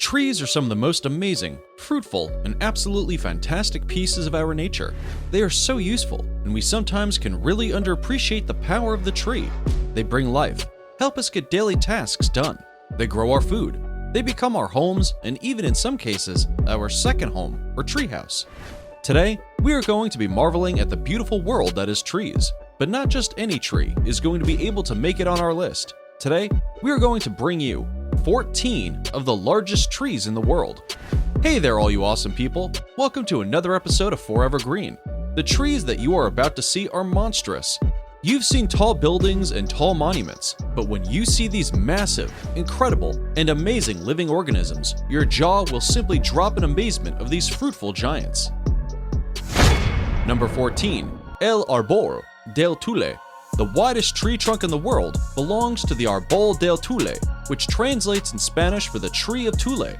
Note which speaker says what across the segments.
Speaker 1: Trees are some of the most amazing, fruitful, and absolutely fantastic pieces of our nature. They are so useful, and we sometimes can really underappreciate the power of the tree. They bring life, help us get daily tasks done. They grow our food. They become our homes, and even in some cases, our second home or treehouse. Today, we are going to be marveling at the beautiful world that is trees. But not just any tree is going to be able to make it on our list. Today, we are going to bring you 14 of the largest trees in the world. Hey there, all you awesome people. Welcome to another episode of EverGreen. The trees that you are about to see are monstrous. You've seen tall buildings and tall monuments, but when you see these massive, incredible, and amazing living organisms, your jaw will simply drop in amazement of these fruitful giants. Number 14. El Arbol del Tule. The widest tree trunk in the world belongs to the Arbol del Tule, which translates in Spanish for the tree of Tule.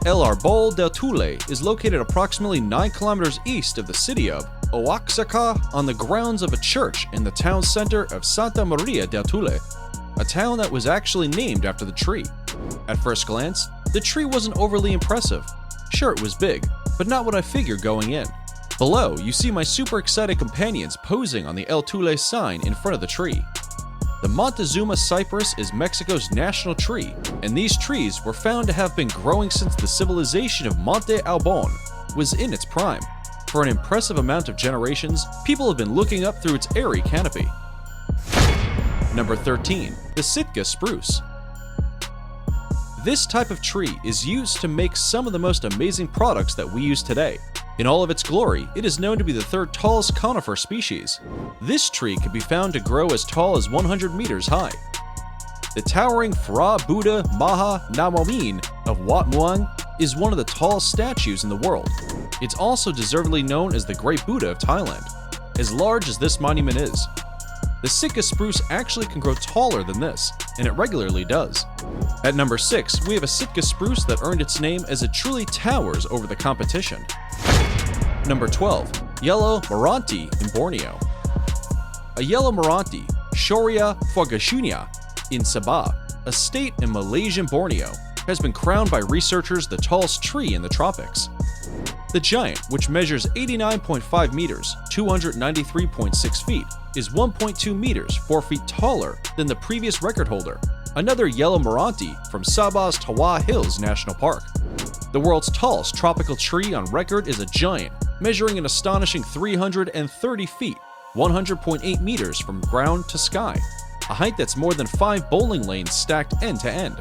Speaker 1: El Arbol del Tule is located approximately 9 kilometers east of the city of Oaxaca on the grounds of a church in the town center of Santa Maria del Tule, a town that was actually named after the tree. At first glance, the tree wasn't overly impressive. Sure, it was big, but not what I figured going in. Below, you see my super excited companions posing on the El Tule sign in front of the tree. The Montezuma cypress is Mexico's national tree, and these trees were found to have been growing since the civilization of Monte Albon was in its prime. For an impressive amount of generations, people have been looking up through its airy canopy. Number 13. The Sitka spruce. This type of tree is used to make some of the most amazing products that we use today. In all of its glory, it is known to be the third tallest conifer species. This tree can be found to grow as tall as 100 meters high. The towering Phra Buddha Maha Namamin of Wat Muang is one of the tallest statues in the world. It's also deservedly known as the Great Buddha of Thailand, as large as this monument is. The Sitka spruce actually can grow taller than this, and it regularly does. At number 6, we have a Sitka spruce that earned its name as it truly towers over the competition. Number 12. Yellow meranti in Borneo. A yellow meranti, Shoria forgashunia, in Sabah, a state in Malaysian Borneo, has been crowned by researchers the tallest tree in the tropics. The giant, which measures 89.5 meters, 293.6 feet, is 1.2 meters, 4 feet taller than the previous record holder, another yellow meranti from Sabah's Tawa Hills National Park. The world's tallest tropical tree on record is a giant, measuring an astonishing 330 feet, 100.8 meters from ground to sky, a height that's more than 5 bowling lanes stacked end to end.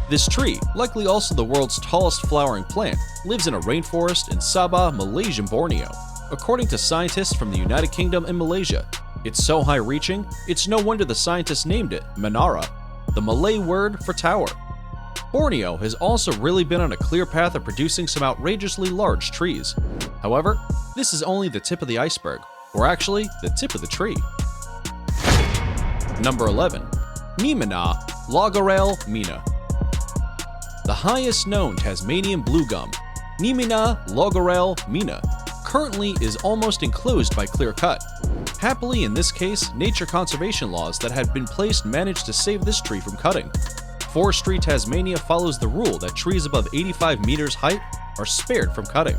Speaker 1: This tree, likely also the world's tallest flowering plant, lives in a rainforest in Sabah, Malaysian Borneo. According to scientists from the United Kingdom and Malaysia, it's so high-reaching, it's no wonder the scientists named it Menara, the Malay word for tower. Borneo has also really been on a clear path of producing some outrageously large trees. However, this is only the tip of the iceberg, or actually, the tip of the tree. Number 11. Nimina Lagarel Mina. The highest known Tasmanian blue gum, Nimina Lagarel Mina, currently is almost enclosed by clear cut. Happily, in this case, nature conservation laws that had been placed managed to save this tree from cutting. Forestry Tasmania follows the rule that trees above 85 meters height are spared from cutting.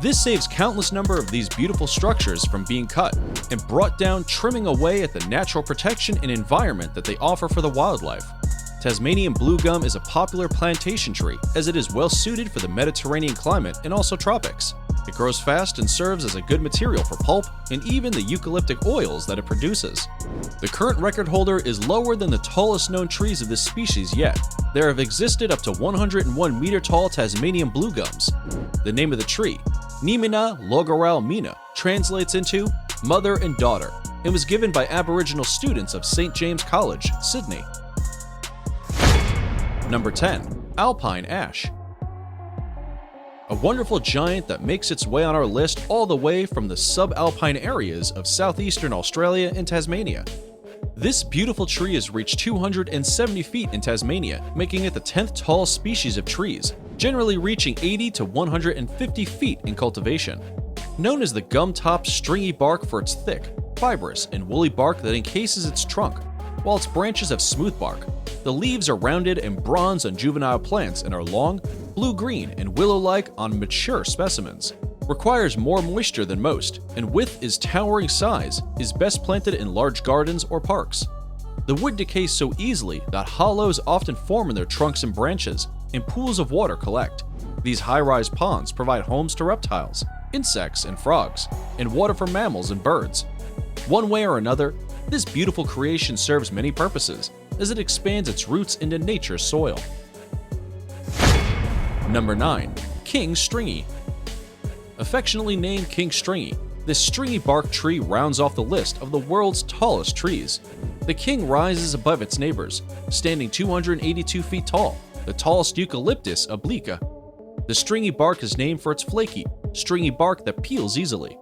Speaker 1: This saves countless number of these beautiful structures from being cut and brought down, trimming away at the natural protection and environment that they offer for the wildlife. Tasmanian blue gum is a popular plantation tree as it is well suited for the Mediterranean climate and also tropics. It grows fast and serves as a good material for pulp and even the eucalyptic oils that it produces. The current record holder is lower than the tallest known trees of this species yet. There have existed up to 101 meter tall Tasmanian blue gums. The name of the tree, Nimina Lagarel Mina, translates into mother and daughter and was given by Aboriginal students of St. James College, Sydney. Number 10. Alpine ash. A wonderful giant that makes its way on our list all the way from the subalpine areas of southeastern Australia and Tasmania. This beautiful tree has reached 270 feet in Tasmania, making it the 10th tallest species of trees, generally reaching 80 to 150 feet in cultivation. Known as the gum-top stringy bark for its thick, fibrous, and woolly bark that encases its trunk, while its branches have smooth bark. The leaves are rounded and bronze on juvenile plants and are long, blue-green, and willow-like on mature specimens. Requires more moisture than most, and with its towering size, is best planted in large gardens or parks. The wood decays so easily that hollows often form in their trunks and branches, and pools of water collect. These high-rise ponds provide homes to reptiles, insects, and frogs, and water for mammals and birds. One way or another, this beautiful creation serves many purposes, as it expands its roots into nature's soil. Number 9. King Stringy. Affectionately named King Stringy, this stringy bark tree rounds off the list of the world's tallest trees. The king rises above its neighbors, standing 282 feet tall, the tallest eucalyptus obliqua. The stringy bark is named for its flaky, stringy bark that peels easily.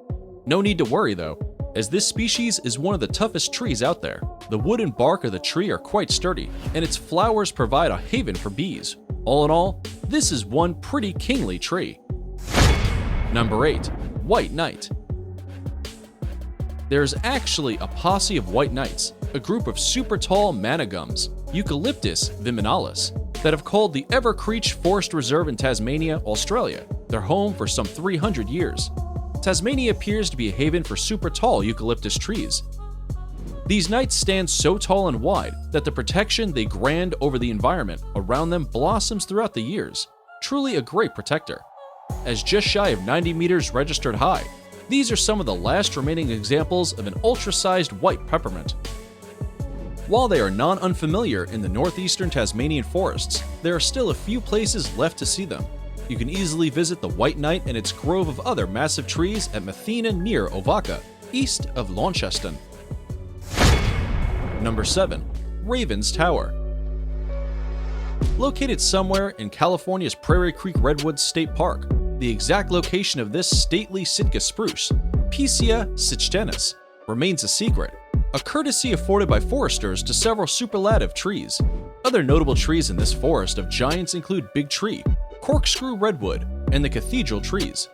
Speaker 1: No need to worry though, as this species is one of the toughest trees out there. The wood and bark of the tree are quite sturdy, and its flowers provide a haven for bees. All in all, this is one pretty kingly tree. Number 8. White Knight. There's actually a posse of white knights, a group of super tall manigums, Eucalyptus viminalis, that have called the EverGreen Forest Reserve in Tasmania, Australia, their home for some 300 years. Tasmania appears to be a haven for super tall eucalyptus trees. These knights stand so tall and wide that the protection they grant over the environment around them blossoms throughout the years. Truly a great protector. As just shy of 90 meters registered high, these are some of the last remaining examples of an ultra-sized white peppermint. While they are not unfamiliar in the northeastern Tasmanian forests, there are still a few places left to see them. You can easily visit the White Knight and its grove of other massive trees at Mathena near Ovaka, east of Launceston. Number 7. Raven's Tower. Located somewhere in California's Prairie Creek Redwoods State Park, the exact location of this stately Sitka spruce, Picea sichtenis, remains a secret, a courtesy afforded by foresters to several superlative trees. Other notable trees in this forest of giants include Big Tree, Corkscrew Redwood, and the Cathedral trees.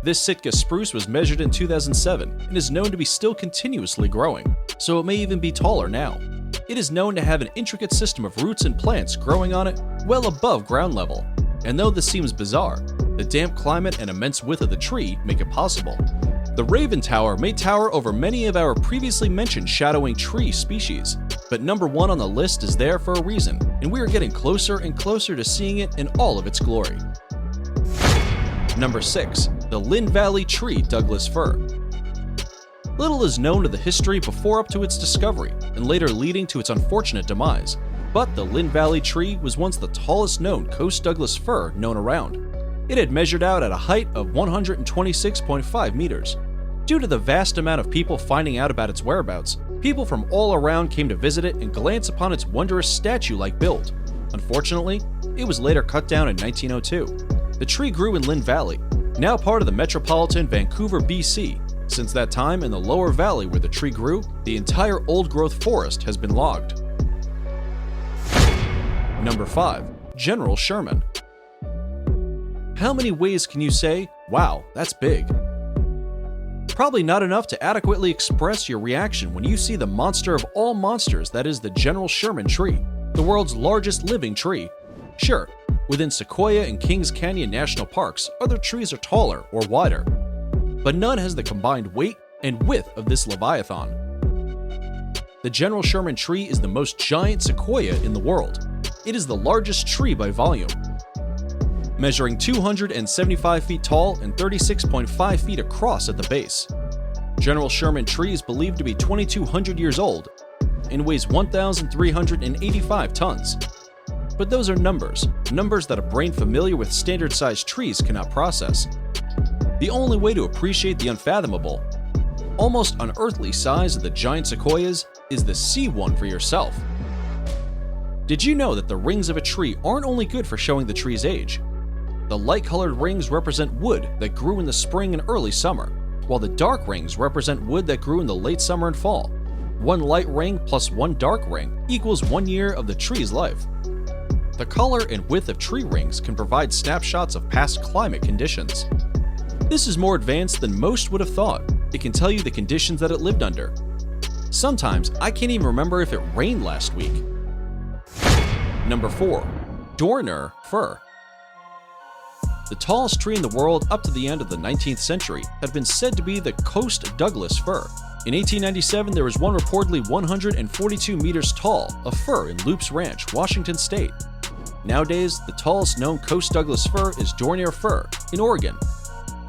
Speaker 1: This Sitka spruce was measured in 2007 and is known to be still continuously growing, so it may even be taller now. It is known to have an intricate system of roots and plants growing on it well above ground level, and though this seems bizarre, the damp climate and immense width of the tree make it possible. The Raven Tower may tower over many of our previously mentioned shadowing tree species, but number 1 on the list is there for a reason, and we are getting closer and closer to seeing it in all of its glory. Number 6. The Linn Valley Tree Douglas Fir. Little is known of the history before up to its discovery, and later leading to its unfortunate demise, but the Linn Valley tree was once the tallest known coast Douglas fir known around. It had measured out at a height of 126.5 meters. Due to the vast amount of people finding out about its whereabouts, people from all around came to visit it and glance upon its wondrous statue-like build. Unfortunately, it was later cut down in 1902. The tree grew in Linn Valley, now part of the metropolitan Vancouver, BC. Since that time, in the lower valley where the tree grew, the entire old-growth forest has been logged. Number 5. General Sherman. How many ways can you say, wow, that's big? Probably not enough to adequately express your reaction when you see the monster of all monsters that is the General Sherman tree, the world's largest living tree. Sure, within Sequoia and Kings Canyon National Parks, other trees are taller or wider, but none has the combined weight and width of this leviathan. The General Sherman tree is the most giant sequoia in the world. It is the largest tree by volume, measuring 275 feet tall and 36.5 feet across at the base. General Sherman tree is believed to be 2,200 years old and weighs 1,385 tons. But those are numbers that a brain familiar with standard-sized trees cannot process. The only way to appreciate the unfathomable, almost unearthly size of the giant sequoias is to see one for yourself. Did you know that the rings of a tree aren't only good for showing the tree's age? The light-colored rings represent wood that grew in the spring and early summer, while the dark rings represent wood that grew in the late summer and fall. One light ring plus one dark ring equals 1 year of the tree's life. The color and width of tree rings can provide snapshots of past climate conditions. This is more advanced than most would have thought. It can tell you the conditions that it lived under. Sometimes I can't even remember if it rained last week. Number 4. Dorner fir. The tallest tree in the world up to the end of the 19th century had been said to be the Coast Douglas fir. In 1897, there was one reportedly 142 meters tall, a fir in Loops Ranch, Washington State. Nowadays, the tallest known Coast Douglas fir is Dorner fir in Oregon,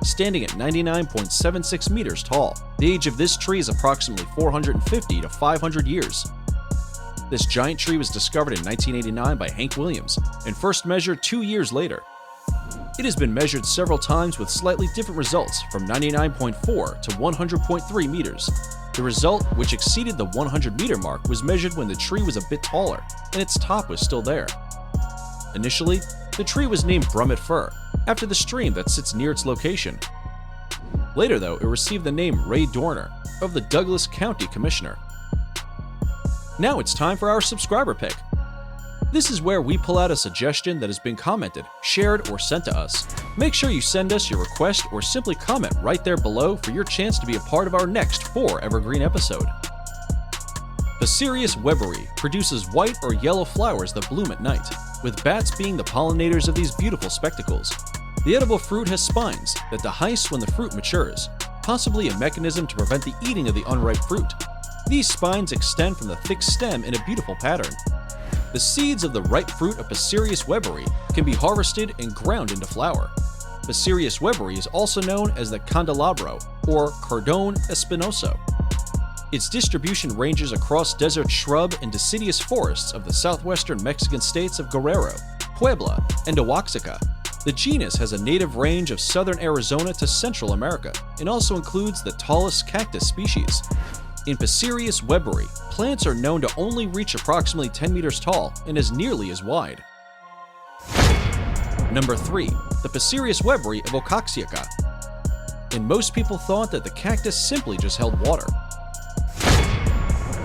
Speaker 1: standing at 99.76 meters tall. The age of this tree is approximately 450 to 500 years. This giant tree was discovered in 1989 by Hank Williams and first measured 2 years later. It has been measured several times with slightly different results, from 99.4 to 100.3 meters. The result, which exceeded the 100-meter mark, was measured when the tree was a bit taller and its top was still there. Initially, the tree was named Brummett Fir, after the stream that sits near its location. Later, though, it received the name Ray Dorner of the Douglas County Commissioner. Now it's time for our subscriber pick. This is where we pull out a suggestion that has been commented, shared, or sent to us. Make sure you send us your request or simply comment right there below for your chance to be a part of our next 4 Evergreen episode. Passerius weberi produces white or yellow flowers that bloom at night, with bats being the pollinators of these beautiful spectacles. The edible fruit has spines that dehisce when the fruit matures, possibly a mechanism to prevent the eating of the unripe fruit. These spines extend from the thick stem in a beautiful pattern. The seeds of the ripe fruit of Passerius weberi can be harvested and ground into flour. Passerius weberi is also known as the candelabro or cordon espinoso. Its distribution ranges across desert shrub and deciduous forests of the southwestern Mexican states of Guerrero, Puebla, and Oaxaca. The genus has a native range of southern Arizona to Central America and also includes the tallest cactus species. In Passerius weberi, plants are known to only reach approximately 10 meters tall and is nearly as wide. Number 3. The Passerius weberi of Oaxaca. And most people thought that the cactus simply just held water.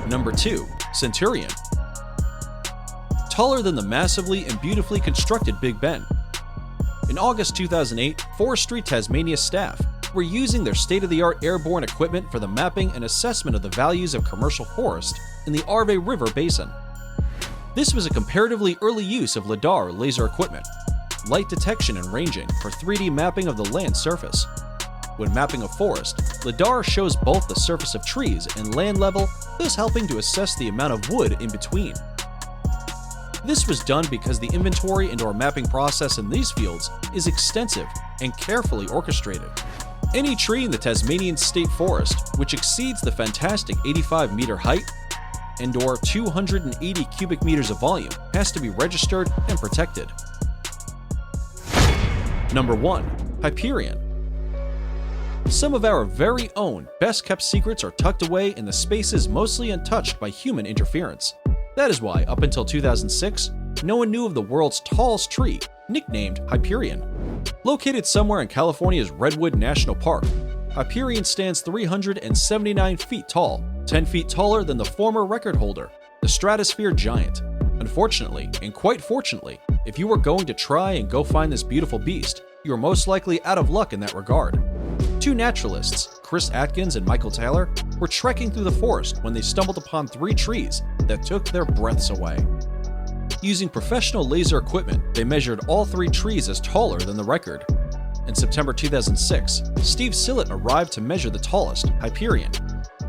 Speaker 1: Number 2. Centurion. Taller than the massively and beautifully constructed Big Ben. In August 2008, Forestry Tasmania staff were using their state-of-the-art airborne equipment for the mapping and assessment of the values of commercial forest in the Arve River Basin. This was a comparatively early use of LiDAR laser equipment, light detection and ranging for 3D mapping of the land surface. When mapping a forest, LiDAR shows both the surface of trees and land level, thus helping to assess the amount of wood in between. This was done because the inventory and/or mapping process in these fields is extensive and carefully orchestrated. Any tree in the Tasmanian state forest which exceeds the fantastic 85-meter height and/or 280 cubic meters of volume has to be registered and protected. Number 1. Hyperion. Some of our very own best-kept secrets are tucked away in the spaces mostly untouched by human interference. That is why, up until 2006, no one knew of the world's tallest tree, nicknamed Hyperion. Located somewhere in California's Redwood National Park, Hyperion stands 379 feet tall, 10 feet taller than the former record holder, the Stratosphere Giant. Unfortunately, and quite fortunately, if you were going to try and go find this beautiful beast, you are most likely out of luck in that regard. 2 naturalists, Chris Atkins and Michael Taylor, were trekking through the forest when they stumbled upon 3 trees that took their breaths away. Using professional laser equipment, they measured all 3 trees as taller than the record. In September 2006, Steve Sillett arrived to measure the tallest, Hyperion,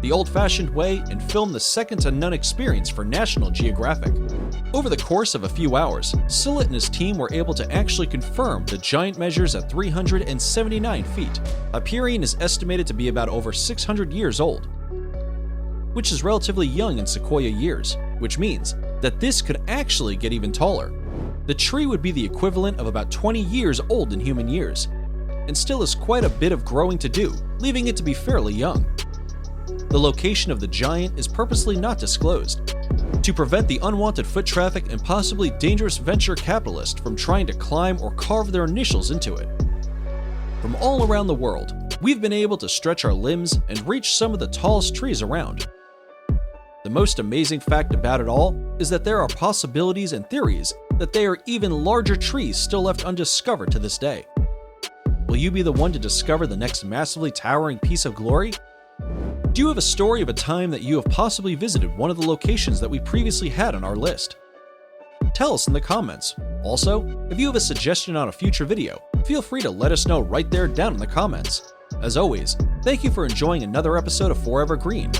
Speaker 1: the old-fashioned way, and filmed the second-to-none experience for National Geographic. Over the course of a few hours, Sillett and his team were able to actually confirm the giant measures at 379 feet. Hyperion is estimated to be about over 600 years old, which is relatively young in sequoia years, which means that this could actually get even taller. The tree would be the equivalent of about 20 years old in human years, and still has quite a bit of growing to do, leaving it to be fairly young. The location of the giant is purposely not disclosed, to prevent the unwanted foot traffic and possibly dangerous venture capitalists from trying to climb or carve their initials into it. From all around the world, we've been able to stretch our limbs and reach some of the tallest trees around. The most amazing fact about it all is that there are possibilities and theories that there are even larger trees still left undiscovered to this day. Will you be the one to discover the next massively towering piece of glory? Do you have a story of a time that you have possibly visited one of the locations that we previously had on our list? Tell us in the comments. Also, if you have a suggestion on a future video, feel free to let us know right there down in the comments. As always, thank you for enjoying another episode of EverGreen,